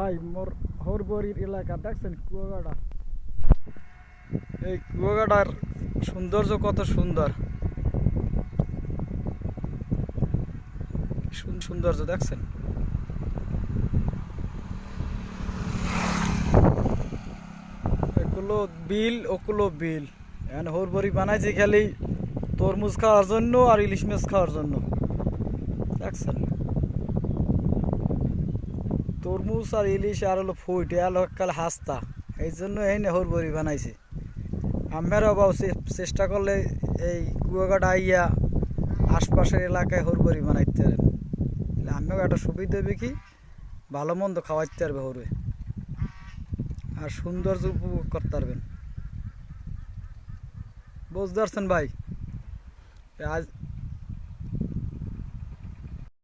ভাই মোর হরবরির এলাকা দেখছেন কুয়াকাটা, এই কুয়াকাটার সৌন্দর্য কত সুন্দর, সৌন্দর্য দেখছেন। এগুলো বিল ওগুলো বিল, এখন হরবরি বানাইছে খালি তরমুজ খাওয়ার জন্য আর ইলিশ মাছ খাওয়ার জন্য। দেখছেন তরমুজ আর ইলিশ আর হলো ফুট কাল হাস্তা, এই জন্য এই হরবরি বানাইছে। আমরা বাবু চেষ্টা করলে এই কুয়াকাটা আইয়া আশপাশের এলাকায় হরবরি বানাইতে পারেন, আমিও একটা সুবিধা হবে কি ভালো মন্দ খাওয়াইতে পারবে হরবে আর সৌন্দর্য উপভোগ করতে পারবেন। বুঝতে পারছেন ভাই? আজ